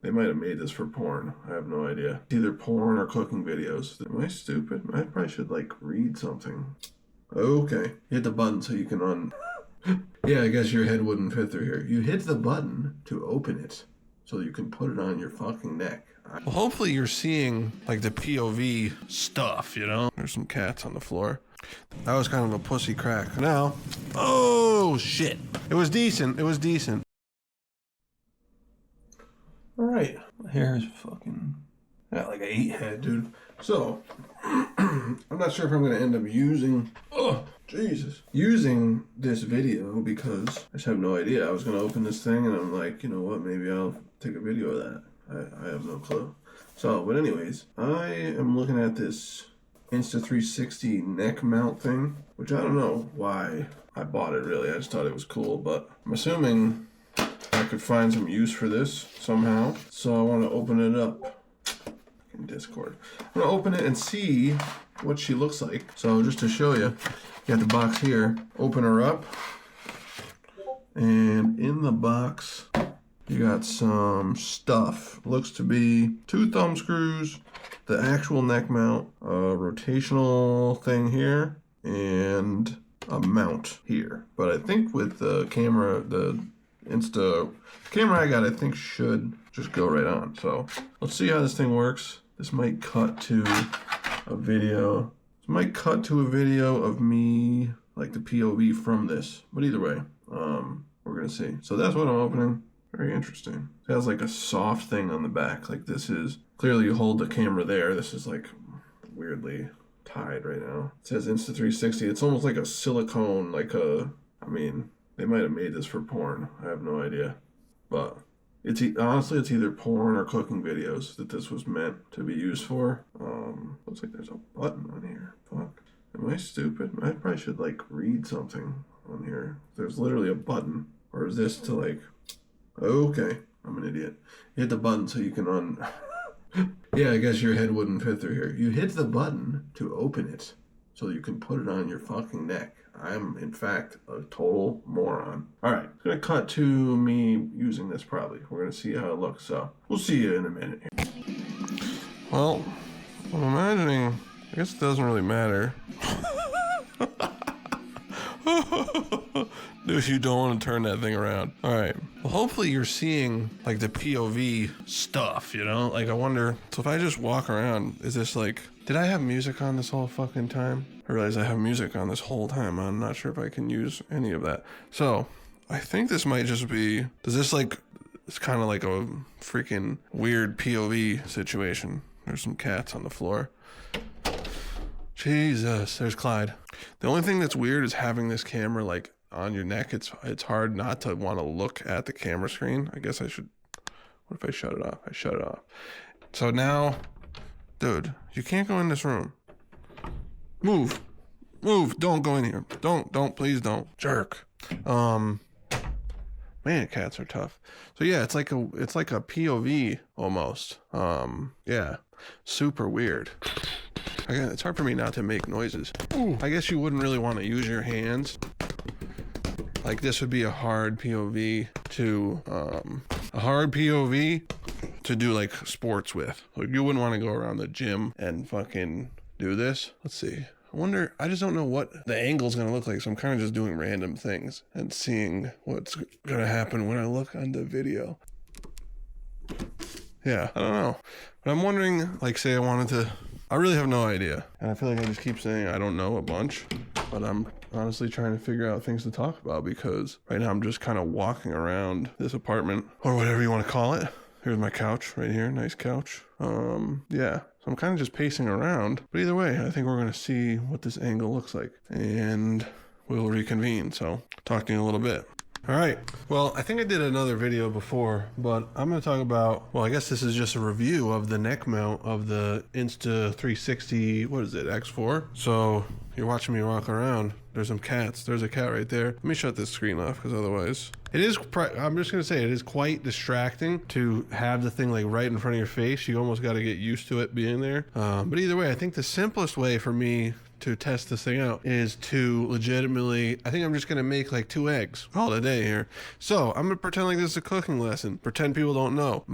They might have made this for porn. I have no idea. It's either porn or cooking videos. Am I stupid? I probably should like read something. Okay. Hit the button so you can Yeah, I guess your head wouldn't fit through here. You hit the button to open it so you can put it on your fucking neck. Well, hopefully you're seeing like the POV stuff, you know? There's some cats on the floor. That was kind of a pussy crack. Now, oh shit. It was decent. It was decent. All right. My hair is fucking, got like an 8 head, dude. So, I'm not sure if I'm going to end up using, using this video because I just have no idea. I was going to open this thing and I'm like, you know what, maybe I'll take a video of that. I have no clue. So, but anyways, I am looking at this Insta360 neck mount thing, which I don't know why I bought it really. I just thought it was cool, but I'm assuming I could find some use for this somehow. So I want to open it up in Discord. I'm going to open it and see what she looks like. So just to show you, you got the box here. Open her up. And in the box, you got some stuff. Looks to be 2 thumb screws, the actual neck mount, a rotational thing here, and a mount here. But I think with the camera, the camera I got, I think should just go right on. So let's see how this thing works. This might cut to a video. This might cut to a video of me, like the POV from this. But either way, we're gonna see. So that's what I'm opening. Very interesting. It has like a soft thing on the back. Like this is, clearly you hold the camera there. This is like weirdly tied right now. It says Insta360. It's almost like a silicone, like a, I mean, they might have made this for porn. I have no idea. But it's honestly, it's either porn or cooking videos that this was meant to be used for. Looks like there's a button on here. Fuck. Am I stupid? I probably should like read something on here. There's literally a button. Or is this to like, okay, I'm an idiot. Hit the button so you can Yeah, I guess your head wouldn't fit through here. You hit the button to open it so you can put it on your fucking neck. I'm, in fact, a total moron. All right, it's going to cut to me using this probably. We're going to see how it looks, so we'll see you in a minute here. Well, I'm imagining, I guess it doesn't really matter. Dude, you don't want to turn that thing around. All right. Well, hopefully you're seeing like the POV stuff, you know? Like I wonder, so if I just walk around, is this like, did I have music on this whole fucking time? I realize I have music on this whole time. I'm not sure if I can use any of that. So I think this might just be, does this like, it's kind of like a freaking weird POV situation. There's some cats on the floor. Jesus, there's Clyde. The only thing that's weird is having this camera like on your neck. It's hard not to want to look at the camera screen. I guess I should, what if I shut it off? I shut it off. So now, dude, you can't go in this room. Move, don't go in here. Don't, please don't. Jerk. Man, cats are tough. So yeah, it's like a POV almost. Yeah, super weird. Again, it's hard for me not to make noises. Ooh. I guess you wouldn't really want to use your hands. Like this would be a hard POV to do like sports with. Like you wouldn't want to go around the gym and fucking do this. Let's see. I wonder, I just don't know what the angle's gonna look like, so I'm kind of just doing random things and seeing what's gonna happen when I look on the video. Yeah, I don't know. But I'm wondering, like say I really have no idea. And I feel like I just keep saying I don't know a bunch, but I'm honestly trying to figure out things to talk about because right now I'm just kind of walking around this apartment or whatever you want to call it. Here's my couch right here. Nice couch. Yeah. So I'm kind of just pacing around, but either way, I think we're going to see what this angle looks like and we'll reconvene. So talk to you in a little bit. All right. Well, I think I did another video before, but I'm going to talk about, well, I guess this is just a review of the neck mount of the Insta360, what is it, X4? So you're watching me walk around. There's some cats. There's a cat right there. Let me shut this screen off because otherwise it is, I'm just going to say it is quite distracting to have the thing like right in front of your face. You almost got to get used to it being there. But either way, I think the simplest way for me to test this thing out is to legitimately, I think I'm just gonna make like 2 eggs all the day here. So I'm gonna pretend like this is a cooking lesson. Pretend people don't know.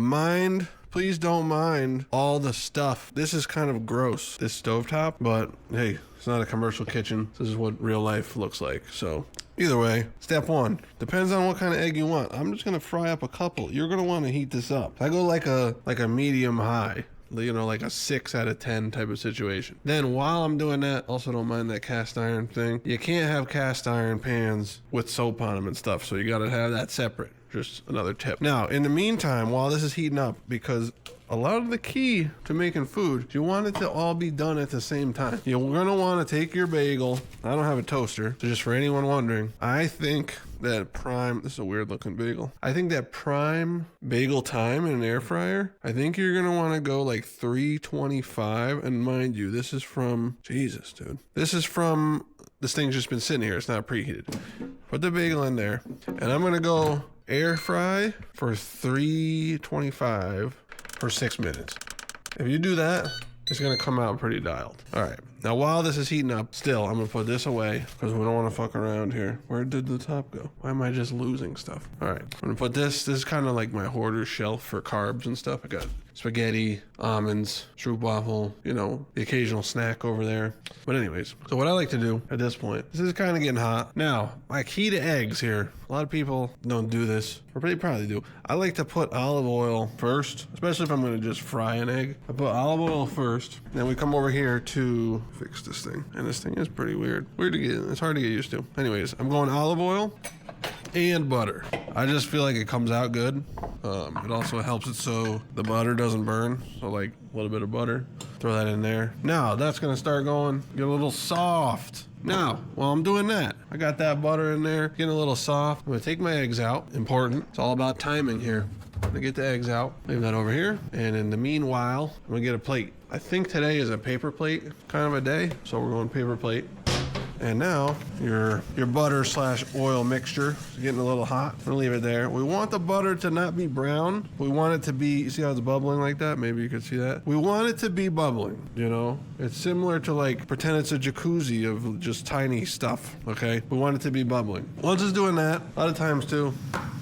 Please don't mind all the stuff. This is kind of gross, this stovetop, but hey, it's not a commercial kitchen. This is what real life looks like. So either way, step 1, depends on what kind of egg you want. I'm just gonna fry up a couple. You're gonna wanna heat this up. I go like a medium high. You know, like a 6 out of 10 type of situation. Then while I'm doing that, also don't mind that cast iron thing. You can't have cast iron pans with soap on them and stuff, so you gotta have that separate. Just another tip. Now, in the meantime, while this is heating up, because a lot of the key to making food, you want it to all be done at the same time. You're gonna wanna take your bagel. I don't have a toaster, so just for anyone wondering, I think that this is a weird looking bagel. I think that prime bagel time in an air fryer, I think you're gonna wanna go like 325, and mind you, this is from, Jesus, dude. This thing's just been sitting here, it's not preheated. Put the bagel in there, and I'm gonna go air fry for 325 for 6 minutes. If you do that, it's gonna come out pretty dialed. All right, now while this is heating up, still, I'm gonna put this away because we don't wanna fuck around here. Where did the top go? Why am I just losing stuff? All right, I'm gonna put this is kind of like my hoarder shelf for carbs and stuff. I got spaghetti, almonds, stroopwafel, you know, the occasional snack over there. But anyways, so what I like to do at this point, this is kind of getting hot. Now, my key to eggs here, a lot of people don't do this, or they probably do. I like to put olive oil first, especially if I'm gonna just fry an egg. I put olive oil first, then we come over here to fix this thing. And this thing is pretty weird. It's hard to get used to. Anyways, I'm going olive oil and butter. I just feel like it comes out good. It also helps it so the butter doesn't burn. So like a little bit of butter, throw that in there. Now that's gonna start going, get a little soft. Now, while I'm doing that, I got that butter in there, getting a little soft. I'm gonna take my eggs out, important. It's all about timing here. I'm gonna get the eggs out, leave that over here. And in the meanwhile, I'm gonna get a plate. I think today is a paper plate kind of a day. So we're going paper plate. And now your butter / oil mixture is getting a little hot. I'm gonna leave it there. We want the butter to not be brown. We want it to be, you see how it's bubbling like that? Maybe you could see that. We want it to be bubbling, you know? It's similar to like, pretend it's a jacuzzi of just tiny stuff, okay? We want it to be bubbling. Once it's doing that, a lot of times too,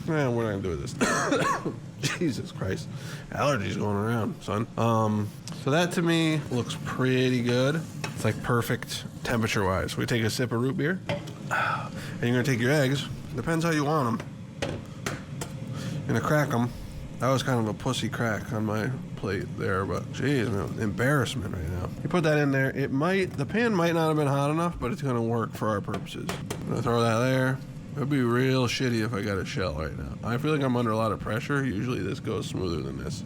we're not gonna do this. Jesus Christ. Allergies going around, son. So that to me looks pretty good. It's like perfect temperature wise. We take a sip of root beer, and you're gonna take your eggs. Depends how you want them. You're gonna crack them. That was kind of a pussy crack on my plate there, but geez, man, embarrassment right now. You put that in there. The pan might not have been hot enough, but it's gonna work for our purposes. I'm gonna throw that there. It'd be real shitty if I got a shell right now. I feel like I'm under a lot of pressure. Usually this goes smoother than this.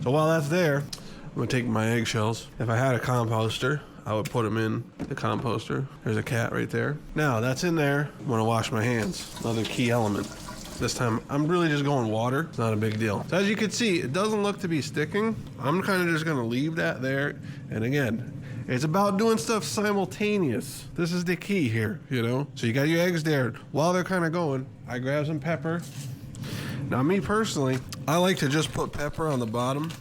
So while that's there, I'm gonna take my eggshells. If I had a composter, I would put them in the composter. There's a cat right there. Now that's in there. I'm gonna wash my hands. Another key element. This time, I'm really just going water. It's not a big deal. So as you can see, it doesn't look to be sticking. I'm kind of just gonna leave that there. And again, it's about doing stuff simultaneous. This is the key here, you know? So you got your eggs there. While they're kind of going, I grab some pepper. Now me personally, I like to just put pepper on the bottom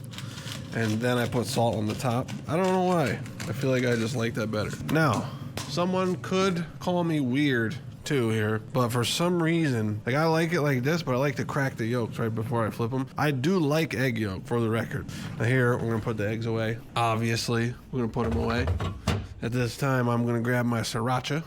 and then I put salt on the top. I don't know why. I feel like I just like that better. Now, someone could call me weird too here, but for some reason, like I like it like this, but I like to crack the yolks right before I flip them. I do like egg yolk, for the record. Now here, we're gonna put the eggs away. Obviously, we're gonna put them away. At this time, I'm gonna grab my sriracha,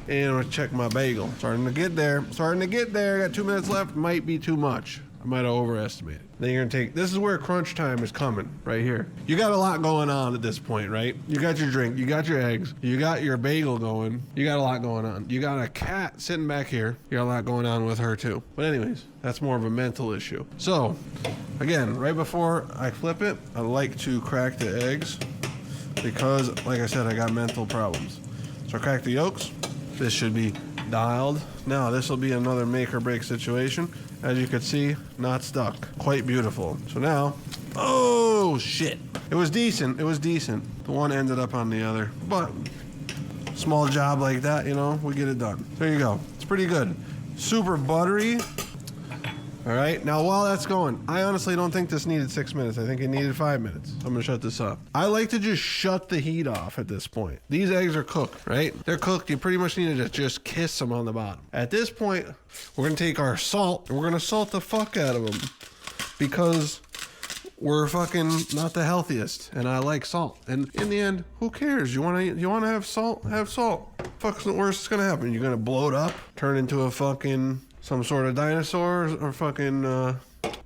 and I'm gonna check my bagel. Starting to get there. Got 2 minutes left, might be too much. I might have overestimated. Then you're gonna take, this is where crunch time is coming, right here. You got a lot going on at this point, right? You got your drink, you got your eggs, you got your bagel going, you got a lot going on. You got a cat sitting back here, you got a lot going on with her too. But anyways, that's more of a mental issue. So, again, right before I flip it, I like to crack the eggs because, like I said, I got mental problems. So I crack the yolks. This should be dialed. Now, this will be another make or break situation. As you can see, not stuck. Quite beautiful. So now, oh shit. It was decent. The one ended up on the other. But, small job like that, you know, we get it done. There you go. It's pretty good. Super buttery. All right, now while that's going, I honestly don't think this needed 6 minutes. I think it needed 5 minutes. I'm gonna shut this off. I like to just shut the heat off at this point. These eggs are cooked, right? They're cooked. You pretty much need to just kiss them on the bottom. At this point, we're gonna take our salt and we're gonna salt the fuck out of them because we're fucking not the healthiest, and I like salt. And in the end, who cares? You wanna have salt? Have salt. Fuck's the worst that's gonna happen. You're gonna blow it up, turn into a fucking some sort of dinosaur or fucking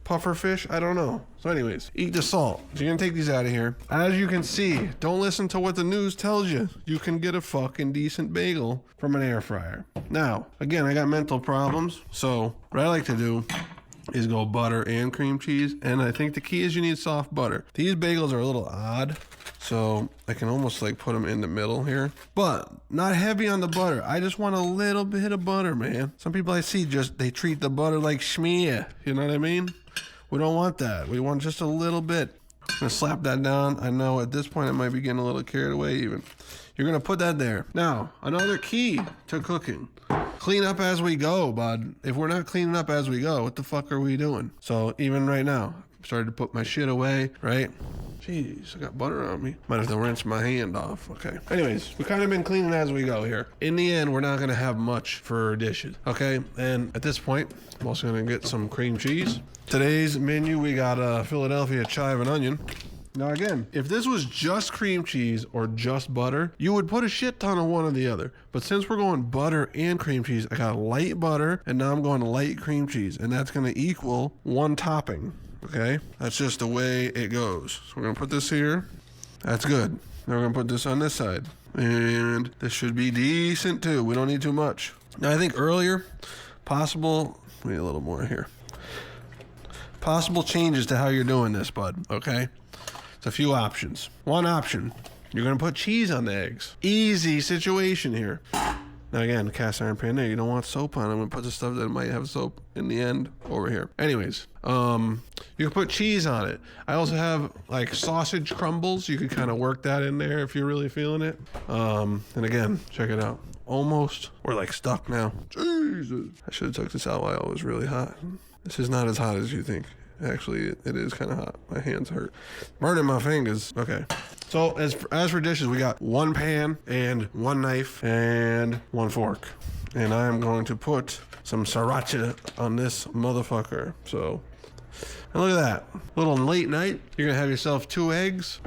puffer fish. I don't know. So anyways, eat the salt. So you're gonna take these out of here. As you can see, don't listen to what the news tells you. You can get a fucking decent bagel from an air fryer. Now, again, I got mental problems, so what I like to do is go butter and cream cheese, and I think the key is you need soft butter. These bagels are a little odd, so I can almost like put them in the middle here, but not heavy on the butter. I just want a little bit of butter, man. Some people I see they treat the butter like schmear, you know what I mean? We don't want that. We want just a little bit. I'm gonna slap that down. I know at this point I might be getting a little carried away even. You're gonna put that there. Now, another key to cooking. Clean up as we go, bud. If we're not cleaning up as we go, what the fuck are we doing? So even right now, I'm starting to put my shit away, right? Jeez, I got butter on me. Might have to rinse my hand off. Okay. Anyways, we kind of been cleaning as we go here. In the end, we're not gonna have much for dishes, okay? And at this point, I'm also gonna get some cream cheese. Today's menu, we got Philadelphia chive and onion. Now again, if this was just cream cheese or just butter, you would put a shit ton of one or the other. But since we're going butter and cream cheese, I got light butter and now I'm going light cream cheese, and that's gonna equal one topping, okay? That's just the way it goes. So we're gonna put this here. That's good. Now we're gonna put this on this side. And this should be decent too. We don't need too much. Now I think earlier, we need a little more here. Possible changes to how you're doing this, bud, okay? It's a few options. One option, you're gonna put cheese on the eggs. Easy situation here. Now again, cast iron pan there, you don't want soap on it. I'm gonna put the stuff that might have soap in the end over here. Anyways, you can put cheese on it. I also have like sausage crumbles. You could kind of work that in there if you're really feeling it. And again, check it out. Almost, we're like stuck now. Jesus. I should have took this out while it was really hot. This is not as hot as you think. Actually, it is kind of hot. My hands hurt. Burning my fingers. Okay. So as for dishes, we got one pan and one knife and one fork. And I'm going to put some sriracha on this motherfucker. So, and look at that. Little late night. You're gonna have yourself 2 eggs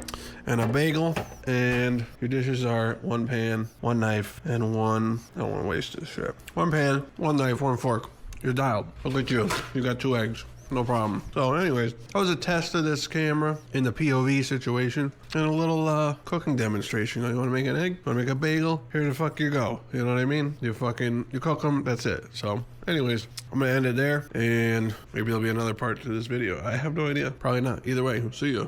and a bagel, and your dishes are one pan, one knife, and one, I don't want to waste this shit. One pan, one knife, one fork. You're dialed. Look at you. You got 2 eggs. No problem. So anyways, that was a test of this camera in the POV situation and a little cooking demonstration. You want to make an egg? Want to make a bagel? Here the fuck you go. You know what I mean? You cook them, that's it. So anyways, I'm going to end it there, and maybe there'll be another part to this video. I have no idea. Probably not. Either way, see ya.